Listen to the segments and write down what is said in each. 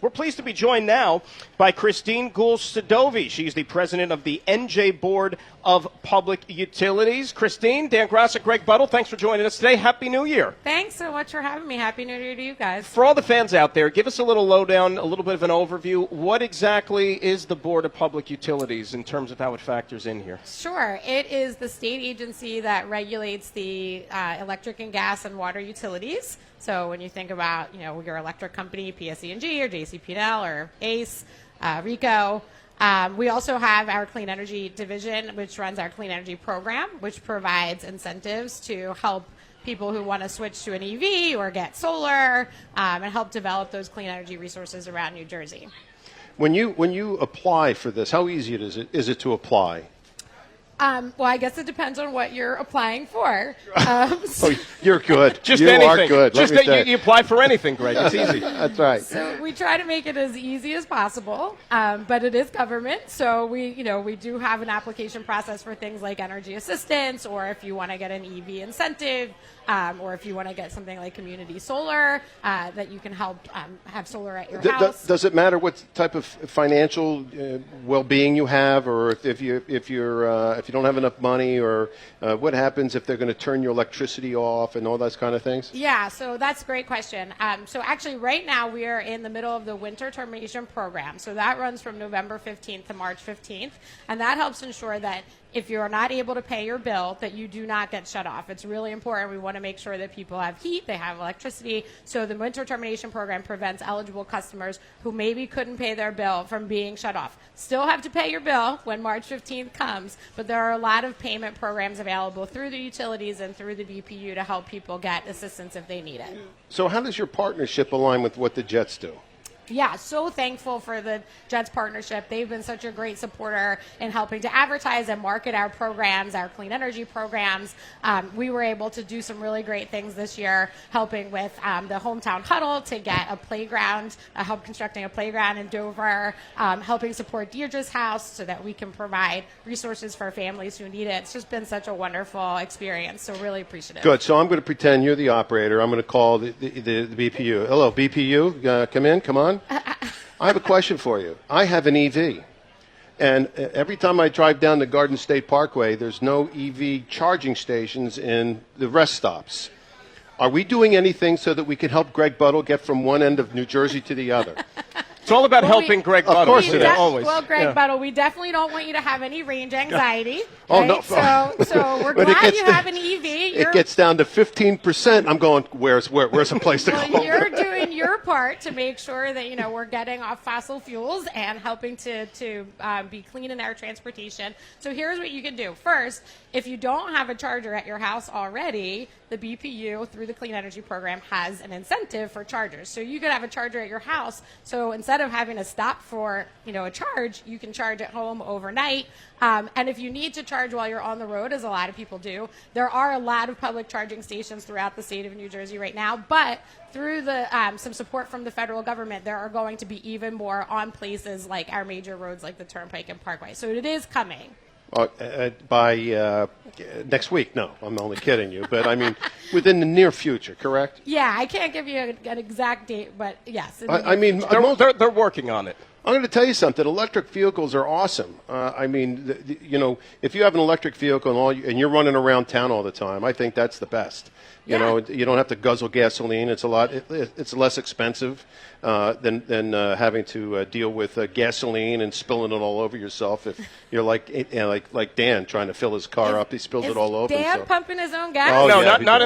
We're pleased to be joined now by Christine Guhl-Sadovy. She's the president of the NJ Board of Public Utilities. Christine, Dan Grassa, Greg Buttle, thanks for joining us today. Happy New Year. Thanks so much for having me. Happy New Year to you guys. For all the fans out there, give us a little lowdown, a little bit of an overview. What exactly is the Board of Public Utilities in terms of how it factors in here? Sure. It is the state agency that regulates the electric and gas and water utilities. So when you think about, your electric company, PSE&G or JCP&L or ACE, RICO, we also have our Clean Energy Division, which runs our Clean Energy Program, which provides incentives to help people who want to switch to an EV or get solar and help develop those clean energy resources around New Jersey. When you apply for this, how easy is it to apply? Well, I guess it depends on what you're applying for. You're good. Just you anything. Are good. Just that you apply for anything, Greg. It's easy. That's right. So we try to make it as easy as possible, but it is government. So we do have an application process for things like energy assistance, or if you want to get an EV incentive, or if you want to get something like community solar, that you can help have solar at your house. Does it matter what type of financial well-being you have, or if you don't have enough money, or what happens if they're going to turn your electricity off and all those kind of things? Yeah, so that's a great question. So actually right now we are in the middle of the winter termination program. So that runs from November 15th to March 15th. And that helps ensure that if you're not able to pay your bill, that you do not get shut off. It's really important. We want to make sure that people have heat, they have electricity. So the winter termination program prevents eligible customers who maybe couldn't pay their bill from being shut off. Still have to pay your bill when March 15th comes, but there are a lot of payment programs available through the utilities and through the BPU to help people get assistance if they need it. So how does your partnership align with what the Jets do? Yeah, so thankful for the Jets partnership. They've been such a great supporter in helping to advertise and market our programs, our clean energy programs. We were able to do some really great things this year, helping with the Hometown Huddle to get a playground, help constructing a playground in Dover, helping support Deirdre's House so that we can provide resources for families who need it. It's just been such a wonderful experience, so really appreciative. Good. So I'm going to pretend you're the operator. I'm going to call the BPU. Hello, BPU. Come on. I have a question for you. I have an EV, and every time I drive down the Garden State Parkway, there's no EV charging stations in the rest stops. Are we doing anything so that we can help Greg Buttle get from one end of New Jersey to the other? It's all about helping Greg Buttle. Of course it is. Always. Well, Greg Buttle, we definitely don't want you to have any range anxiety. Oh, right? no. So we're glad you have an EV. It gets down to 15%. I'm going, where's a place to go? Well, you're doing your part to make sure that, we're getting off fossil fuels and helping to be clean in our transportation. So here's what you can do. First, if you don't have a charger at your house already, the BPU, through the Clean Energy Program, has an incentive for chargers. So you could have a charger at your house. So instead of having to stop for, a charge, you can charge at home overnight. And if you need to charge while you're on the road, as a lot of people do, there are a lot of public charging stations throughout the state of New Jersey right now. But through some support from the federal government, there are going to be even more on places like our major roads like the Turnpike and Parkway. So it is coming. By next week? No, I'm only kidding you. But I mean, within the near future, correct? Yeah, I can't give you an exact date, but yes. They're working on it. I'm going to tell you something. Electric vehicles are awesome. If you have an electric vehicle and you're running around town all the time, I think that's the best. You don't have to guzzle gasoline. It's it's less expensive than having to deal with gasoline and spilling it all over yourself. If you're like Dan trying to fill his car up, he spills it all over. Dan pumping his own gas? Oh, no, yeah, not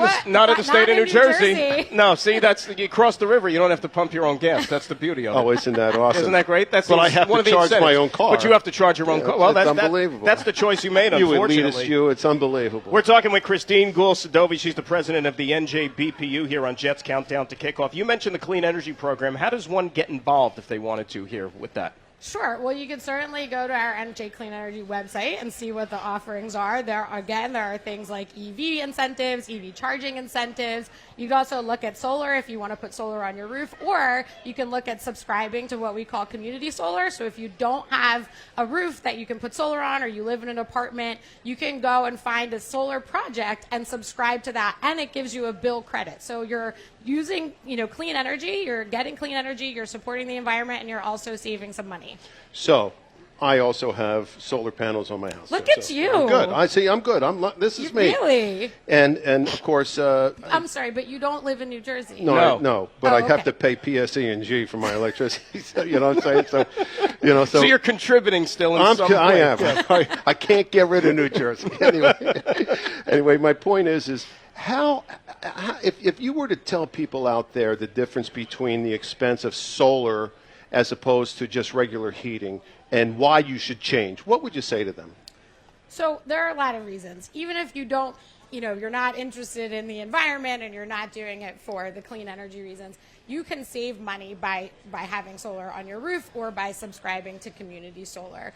in the state of New Jersey. Jersey. No, see, you cross the river, you don't have to pump your own gas. That's the beauty of it. Oh, isn't that awesome? Isn't that great? But I have to charge my own car. But you have to charge your own car. Well, that's unbelievable. That's the choice you made, unfortunately. You elitist, you. It's unbelievable. We're talking with Christine Guhl-Sadovy. She's the president of the NJBPU here on Jets Countdown to Kickoff. You mentioned the Clean Energy Program. How does one get involved if they wanted to here with that? Sure. Well, you can certainly go to our NJ Clean Energy website and see what the offerings are. There are things like EV incentives, EV charging incentives. You can also look at solar if you want to put solar on your roof, or you can look at subscribing to what we call community solar. So if you don't have a roof that you can put solar on, or you live in an apartment, you can go and find a solar project and subscribe to that, and it gives you a bill credit. So you're using, clean energy, you're getting clean energy, you're supporting the environment, and you're also saving some money. So, I also have solar panels on my house. Look at you. I'm good. I'm good. This is me. Really? And of course. I'm sorry, but you don't live in New Jersey. No. But I have okay. to pay PSE&G for my electricity. So, you know what I'm saying? So you're contributing still in some way. I am. I can't get rid of New Jersey. Anyway, my point is how if you were to tell people out there the difference between the expense of solar as opposed to just regular heating, and why you should change, what would you say to them? So there are a lot of reasons. Even if you don't, you're not interested in the environment and you're not doing it for the clean energy reasons, you can save money by having solar on your roof or by subscribing to community solar.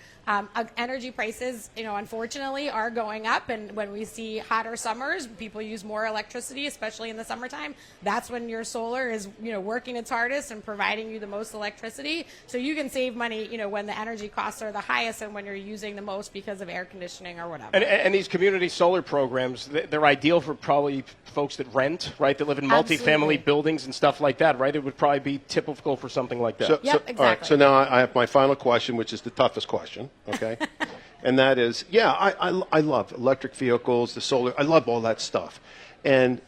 Energy prices, unfortunately, are going up, and when we see hotter summers, people use more electricity, especially in the summertime. That's when your solar is, working its hardest and providing you the most electricity. So you can save money, when the energy costs are the highest and when you're using the most because of air conditioning or whatever. And these community solar programs, they're ideal for probably folks that rent, right? That live in multifamily buildings and stuff like that, right? It would probably be typical for something like that. Exactly. All right, so now I have my final question, which is the toughest question, okay? And that is, I love electric vehicles, the solar, I love all that stuff. And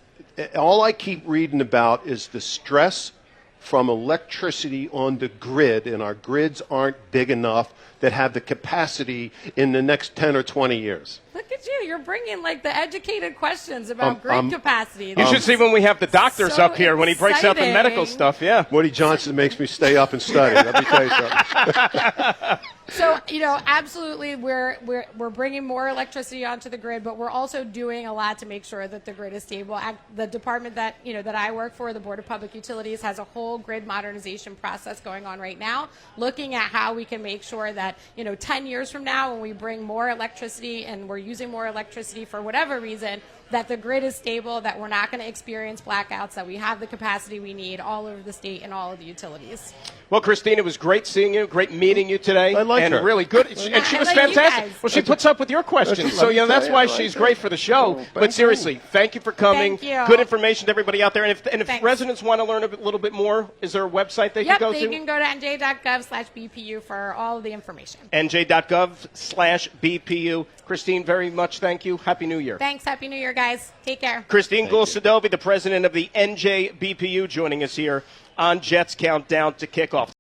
all I keep reading about is the stress from electricity on the grid, and our grids aren't big enough that have the capacity in the next 10 or 20 years. Look at you. You're bringing the educated questions about grid capacity. You should see when we have the doctors so up here when he breaks out the medical stuff, yeah. Woody Johnson makes me stay up and study. Let me tell you something. So, absolutely, we're bringing more electricity onto the grid, but we're also doing a lot to make sure that the grid is stable. The department that I work for, the Board of Public Utilities, has a whole grid modernization process going on right now, looking at how we can make sure that, 10 years from now, when we bring more electricity and we're using more electricity for whatever reason, that the grid is stable, that we're not going to experience blackouts, that we have the capacity we need all over the state and all of the utilities. Well, Christine, it was great seeing you, great meeting you today. I like her. And really good. And she was fantastic. Well, she puts up with your questions. So, that's why she's great for the show. But seriously, thank you for coming. Thank you. Good information to everybody out there. And if residents want to learn a little bit more, is there a website they can go to? Yep, they can go to nj.gov/BPU for all of the information. nj.gov/BPU. Christine, very much thank you. Happy New Year. Thanks. Happy New Year, guys. Take care. Christine Guhl-Sadovy, the president of the NJBPU, joining us here on Jets Countdown to Kickoff.